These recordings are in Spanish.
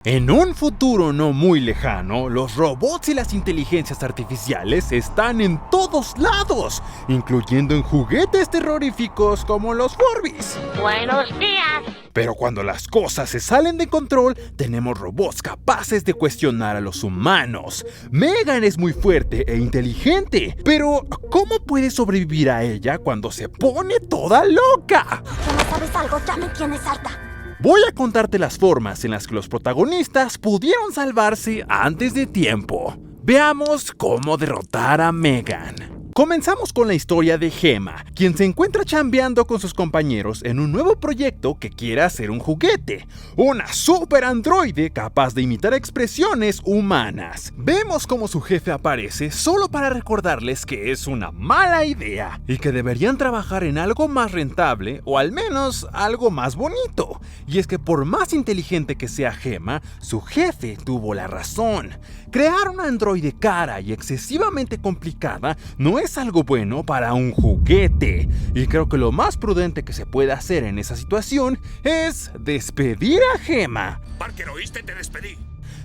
En un futuro no muy lejano, los robots y las inteligencias artificiales están en todos lados, incluyendo en juguetes terroríficos como los Furbies. ¡Buenos días! Pero cuando las cosas se salen de control, tenemos robots capaces de cuestionar a los humanos. Megan es muy fuerte e inteligente, pero ¿cómo puede sobrevivir a ella cuando se pone toda loca? ¿Ya no sabes algo? Ya me tienes harta. Voy a contarte las formas en las que los protagonistas pudieron salvarse antes de tiempo. Veamos cómo derrotar a Megan. Comenzamos con la historia de Gemma, quien se encuentra chambeando con sus compañeros en un nuevo proyecto que quiere hacer un juguete, una super androide capaz de imitar expresiones humanas. Vemos cómo su jefe aparece solo para recordarles que es una mala idea y que deberían trabajar en algo más rentable o al menos algo más bonito. Y es que por más inteligente que sea Gemma, su jefe tuvo la razón. Crear una androide cara y excesivamente complicada no es algo bueno para un juguete. Y creo que lo más prudente que se puede hacer en esa situación es despedir a Gemma. Parker, ¿oíste? Te despedí.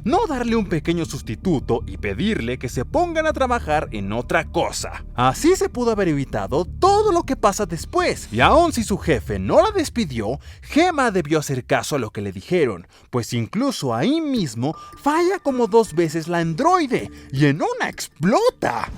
No darle un pequeño sustituto y pedirle que se pongan a trabajar en otra cosa. Así se pudo haber evitado todo lo que pasa después. Y aun si su jefe no la despidió, Gemma debió hacer caso a lo que le dijeron, pues incluso ahí mismo falla como 2 veces la androide y en una explota.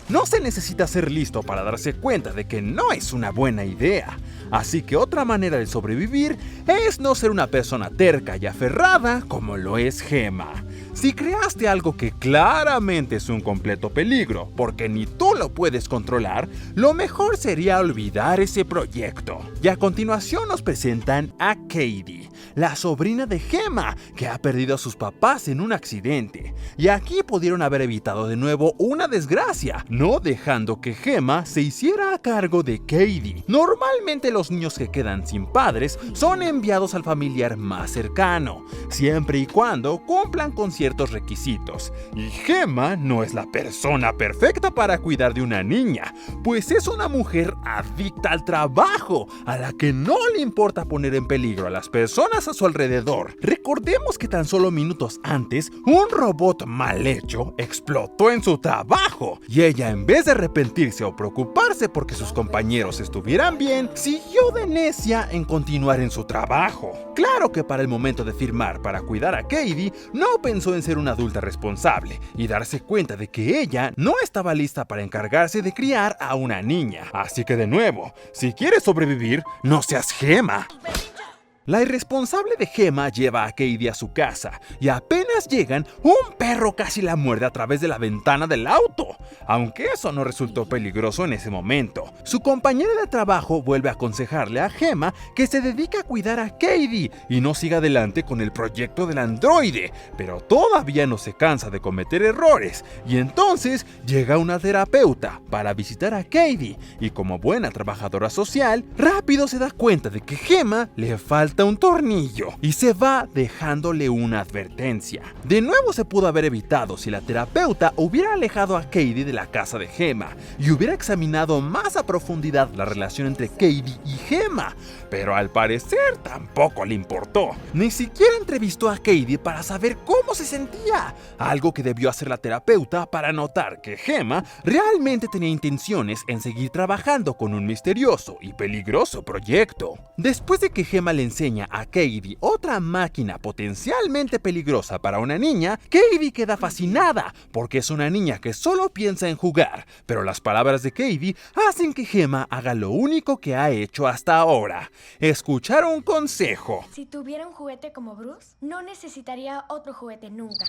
No se necesita ser listo para darse cuenta de que no es una buena idea. Así que otra manera de sobrevivir es no ser una persona terca y aferrada como lo es Gemma. Si creaste algo que claramente es un completo peligro, porque ni tú lo puedes controlar, lo mejor sería olvidar ese proyecto. Y a continuación nos presentan a Katie, la sobrina de Gemma, que ha perdido a sus papás en un accidente. Y aquí pudieron haber evitado de nuevo una desgracia, no dejando que Gemma se hiciera a cargo de Katie. Normalmente los niños que quedan sin padres son enviados al familiar más cercano, siempre y cuando cumplan con ciertos requisitos. Y Gemma no es la persona perfecta para cuidar de una niña, pues es una mujer adicta al trabajo, a la que no le importa poner en peligro a las personas a su alrededor. Recordemos que tan solo minutos antes, un robot mal hecho explotó en su trabajo, y ella, en vez de arrepentirse o preocuparse porque sus compañeros estuvieran bien, siguió de necia en continuar en su trabajo. Claro que para el momento de firmar para cuidar a Katie, no pensó en ser una adulta responsable y darse cuenta de que ella no estaba lista para encargarse de criar a una niña. Así que de nuevo, si quieres sobrevivir, no seas Gemma. La irresponsable de Gemma lleva a Katie a su casa y apenas llegan, un perro casi la muerde a través de la ventana del auto. Aunque eso no resultó peligroso en ese momento, su compañera de trabajo vuelve a aconsejarle a Gemma que se dedique a cuidar a Katie y no siga adelante con el proyecto del androide, pero todavía no se cansa de cometer errores y entonces llega una terapeuta para visitar a Katie y como buena trabajadora social, rápido se da cuenta de que Gemma le falta un tornillo y se va dejándole una advertencia. De nuevo se pudo haber evitado si la terapeuta hubiera alejado a Katie de la casa de Gemma y hubiera examinado más a profundidad la relación entre Katie y Gemma, pero al parecer tampoco le importó. Ni siquiera entrevistó a Katie para saber cómo se sentía, algo que debió hacer la terapeuta para notar que Gemma realmente tenía intenciones en seguir trabajando con un misterioso y peligroso proyecto. Después de que Gemma le enseña a Katie otra máquina potencialmente peligrosa para una niña, Katie queda fascinada porque es una niña que solo piensa en jugar, pero las palabras de Katie hacen que Gemma haga lo único que ha hecho hasta ahora: escuchar un consejo. Si tuviera un juguete como Bruce, no necesitaría otro juguete nunca.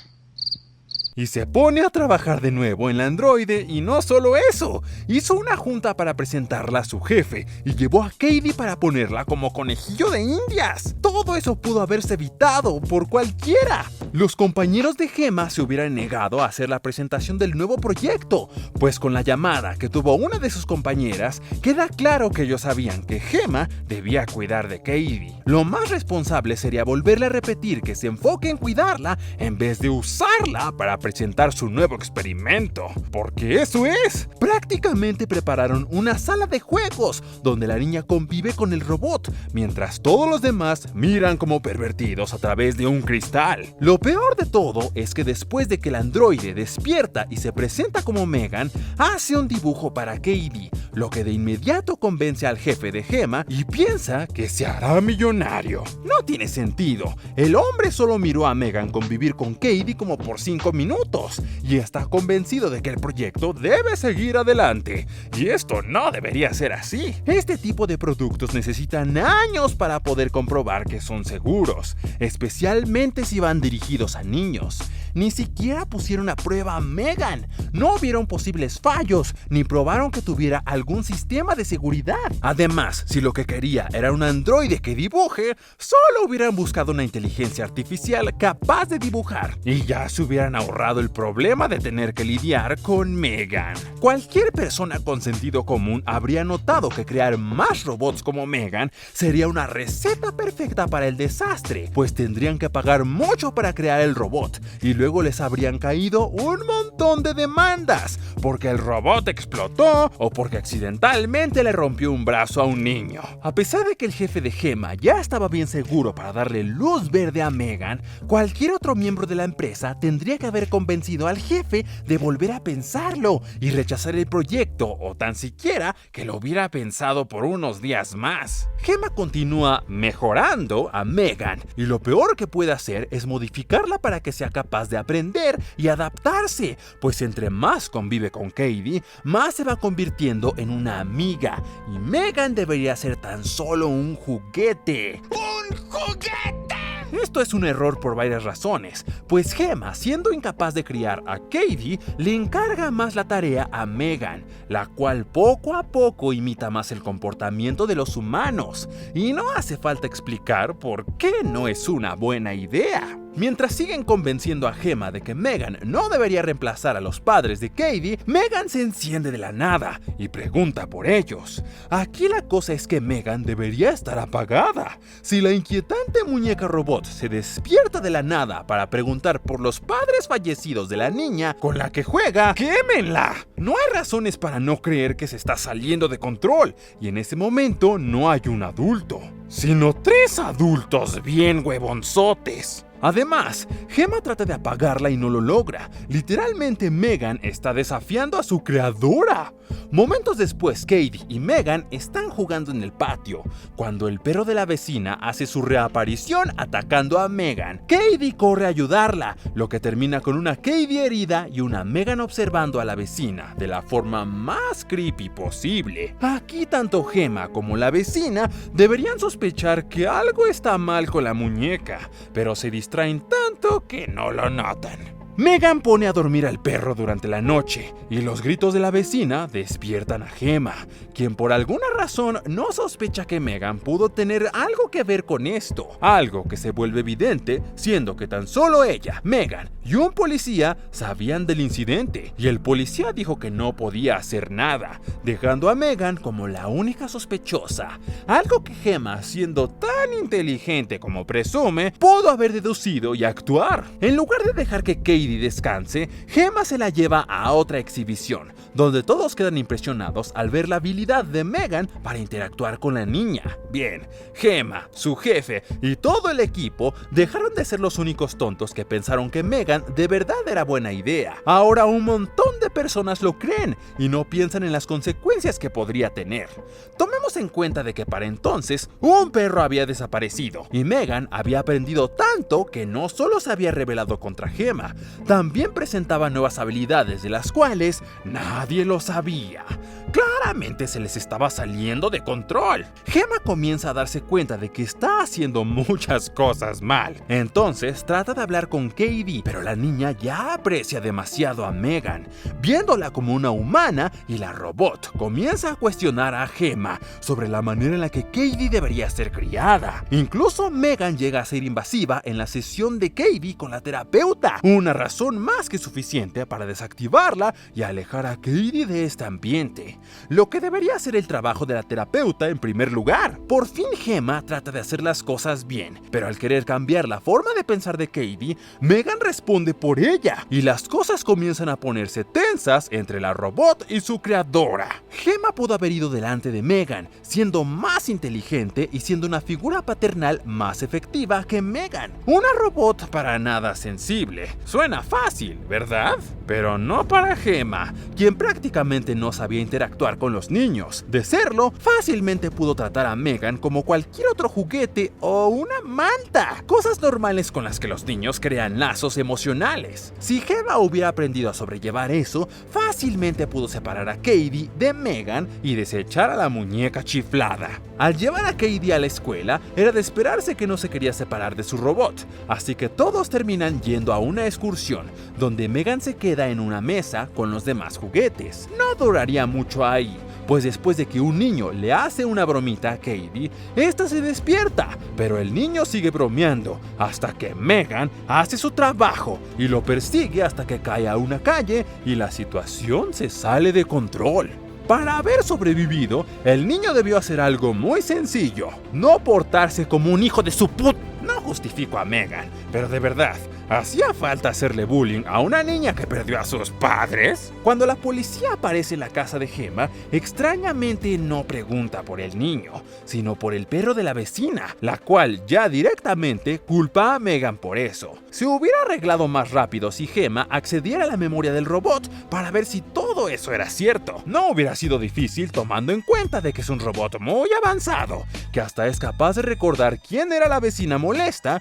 Y se pone a trabajar de nuevo en la androide y no solo eso, hizo una junta para presentarla a su jefe y llevó a Katie para ponerla como conejillo de indias. Todo eso pudo haberse evitado por cualquiera. Los compañeros de Gemma se hubieran negado a hacer la presentación del nuevo proyecto, pues con la llamada que tuvo una de sus compañeras, queda claro que ellos sabían que Gemma debía cuidar de Katie. Lo más responsable sería volverle a repetir que se enfoque en cuidarla en vez de usarla para presentar su nuevo experimento. Porque eso es. Prácticamente prepararon una sala de juegos donde la niña convive con el robot, mientras todos los demás miran como pervertidos a través de un cristal. Lo peor de todo es que después de que el androide despierta y se presenta como Megan, hace un dibujo para Katie, lo que de inmediato convence al jefe de Gemma y piensa que se hará millonario. No tiene sentido. El hombre solo miró a Megan convivir con Katie como por 5 minutos y está convencido de que el proyecto debe seguir adelante. Y esto no debería ser así. Este tipo de productos necesitan años para poder comprobar que son seguros, especialmente si van dirigidos a niños. Ni siquiera pusieron a prueba a Megan. No vieron posibles fallos, ni probaron que tuviera algún sistema de seguridad. Además, si lo que quería era un androide que dibuje, solo hubieran buscado una inteligencia artificial capaz de dibujar, y ya se hubieran ahorrado el problema de tener que lidiar con Megan. Cualquier persona con sentido común habría notado que crear más robots como Megan sería una receta perfecta para el desastre, pues tendrían que pagar mucho para crear el robot, y luego les habrían caído un montón de demandas, porque el robot explotó o porque accidentalmente le rompió un brazo a un niño. A pesar de que el jefe de Gemma ya estaba bien seguro para darle luz verde a Megan, cualquier otro miembro de la empresa tendría que haber convencido al jefe de volver a pensarlo y rechazar el proyecto, o tan siquiera que lo hubiera pensado por unos días más. Gemma continúa mejorando a Megan, y lo peor que puede hacer es modificarla para que sea capaz de aprender y adaptarse, pues entre más convive con Katie, más se va convirtiendo en una amiga, y Megan debería ser tan solo un juguete. ¡Un juguete! Esto es un error por varias razones, pues Gemma, siendo incapaz de criar a Katie, le encarga más la tarea a Megan, la cual poco a poco imita más el comportamiento de los humanos, y no hace falta explicar por qué no es una buena idea. Mientras siguen convenciendo a Gemma de que Megan no debería reemplazar a los padres de Katie, Megan se enciende de la nada y pregunta por ellos. Aquí la cosa es que Megan debería estar apagada. Si la inquietante muñeca robot se despierta de la nada para preguntar por los padres fallecidos de la niña con la que juega, ¡quémenla! No hay razones para no creer que se está saliendo de control, y en ese momento no hay un adulto, sino 3 adultos bien huevonzotes. Además, Gemma trata de apagarla y no lo logra. Literalmente Megan está desafiando a su creadora. Momentos después, Katie y Megan están jugando en el patio, cuando el perro de la vecina hace su reaparición atacando a Megan. Katie corre a ayudarla, lo que termina con una Katie herida y una Megan observando a la vecina de la forma más creepy posible. Aquí tanto Gemma como la vecina deberían sospechar que algo está mal con la muñeca, pero se distraen tanto que no lo notan. Megan pone a dormir al perro durante la noche, y los gritos de la vecina despiertan a Gemma, quien por alguna razón no sospecha que Megan pudo tener algo que ver con esto, algo que se vuelve evidente siendo que tan solo ella, Megan y un policía sabían del incidente, y el policía dijo que no podía hacer nada, dejando a Megan como la única sospechosa, algo que Gemma, siendo tan inteligente como presume, pudo haber deducido y actuar. En lugar de dejar que Katie descanse, Gemma se la lleva a otra exhibición, donde todos quedan impresionados al ver la habilidad de Megan para interactuar con la niña. Bien, Gemma, su jefe y todo el equipo dejaron de ser los únicos tontos que pensaron que Megan de verdad era buena idea. Ahora un montón de personas lo creen y no piensan en las consecuencias que podría tener. Tomemos en cuenta de que para entonces un perro había desaparecido y Megan había aprendido tanto que no solo se había rebelado contra Gemma, también presentaba nuevas habilidades de las cuales nadie lo sabía. Claramente se les estaba saliendo de control. Gemma comienza a darse cuenta de que está haciendo muchas cosas mal. Entonces trata de hablar con Katie, pero la niña ya aprecia demasiado a Megan, viéndola como una humana, y la robot comienza a cuestionar a Gemma sobre la manera en la que Katie debería ser criada. Incluso Megan llega a ser invasiva en la sesión de Katie con la terapeuta, una razón más que suficiente para desactivarla y alejar a Katie de este ambiente. Lo que debería ser el trabajo de la terapeuta en primer lugar. Por fin Gemma trata de hacer las cosas bien, pero al querer cambiar la forma de pensar de Katie, Megan responde por ella y las cosas comienzan a ponerse tensas entre la robot y su creadora. Gemma pudo haber ido delante de Megan, siendo más inteligente y siendo una figura paternal más efectiva que Megan. Una robot para nada sensible. Suena fácil, ¿verdad? Pero no para Gemma, quien prácticamente no sabía interactuar con los niños. De serlo, fácilmente pudo tratar a Megan como cualquier otro juguete o una manta, cosas normales con las que los niños crean lazos emocionales. Si Gemma hubiera aprendido a sobrellevar eso, fácilmente pudo separar a Katie de Megan y desechar a la muñeca chiflada. Al llevar a Katie a la escuela, era de esperarse que no se quería separar de su robot, así que todos terminan yendo a una excursión, donde Megan se queda en una mesa con los demás juguetes. No duraría mucho ahí, pues después de que un niño le hace una bromita a Katie, esta se despierta, pero el niño sigue bromeando hasta que Megan hace su trabajo y lo persigue hasta que cae a una calle y la situación se sale de control. Para haber sobrevivido, el niño debió hacer algo muy sencillo: no portarse como un hijo de su put... No justifico a Megan, pero de verdad, ¿hacía falta hacerle bullying a una niña que perdió a sus padres? Cuando la policía aparece en la casa de Gemma, extrañamente no pregunta por el niño, sino por el perro de la vecina, la cual ya directamente culpa a Megan por eso. Se hubiera arreglado más rápido si Gemma accediera a la memoria del robot para ver si todo eso era cierto. No hubiera sido difícil tomando en cuenta de que es un robot muy avanzado, que hasta es capaz de recordar quién era la vecina molesta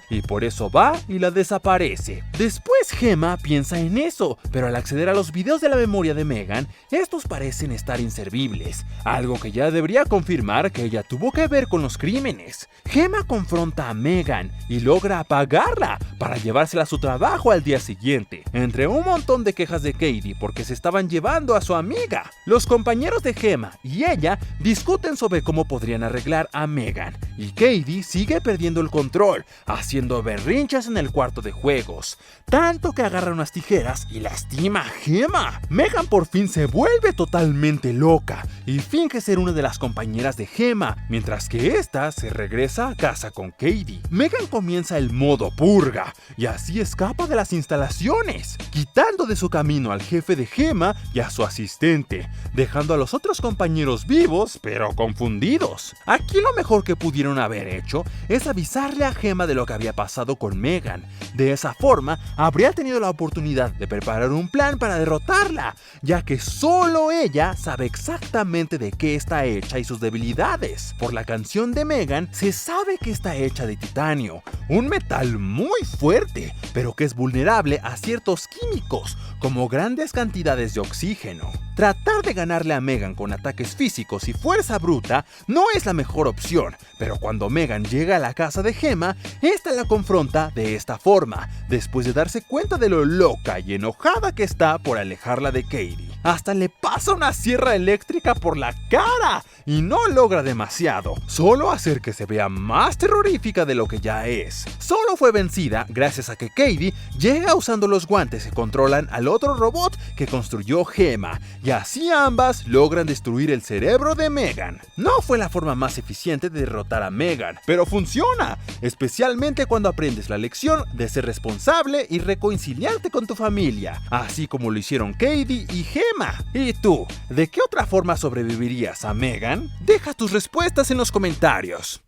y por eso va y la desaparece. Después Gemma piensa en eso, pero al acceder a los videos de la memoria de Megan, estos parecen estar inservibles, algo que ya debería confirmar que ella tuvo que ver con los crímenes. Gemma confronta a Megan y logra apagarla para llevársela a su trabajo al día siguiente, entre un montón de quejas de Katie porque se estaban llevando a su amiga. Los compañeros de Gemma y ella discuten sobre cómo podrían arreglar a Megan, y Katie sigue perdiendo el control, haciendo berrinches en el cuarto de juegos, tanto que agarra unas tijeras y lastima a Gemma. Megan por fin se vuelve totalmente loca y finge ser una de las compañeras de Gemma, mientras que esta se regresa a casa con Katie. Megan comienza el modo purga y así escapa de las instalaciones, quitando de su camino al jefe de Gemma y a su asistente, dejando a los otros compañeros vivos pero confundidos. Aquí lo mejor que pudieron haber hecho es avisarle a Gemma de lo que había pasado con Megan. De esa forma habría tenido la oportunidad de preparar un plan para derrotarla, ya que solo ella sabe exactamente de qué está hecha y sus debilidades. Por la canción de Megan se sabe que está hecha de titanio, un metal muy fuerte, pero que es vulnerable a ciertos químicos, como grandes cantidades de oxígeno. Tratar de ganarle a Megan con ataques físicos y fuerza bruta no es la mejor opción, pero cuando Megan llega a la casa de Gemma, esta la confronta de esta forma, después de darse cuenta de lo loca y enojada que está por alejarla de Katie. Hasta le pasa una sierra eléctrica por la cara y no logra demasiado, solo hacer que se vea más terrorífica de lo que ya es. Solo fue vencida gracias a que Katie llega usando los guantes que controlan al otro robot que construyó Gemma, y así ambas logran destruir el cerebro de Megan. No fue la forma más eficiente de derrotar a Megan, pero funciona, especialmente cuando aprendes la lección de ser responsable y reconciliarte con tu familia, así como lo hicieron Katie y Gemma. ¿Y tú? ¿De qué otra forma sobrevivirías a Megan? Deja tus respuestas en los comentarios.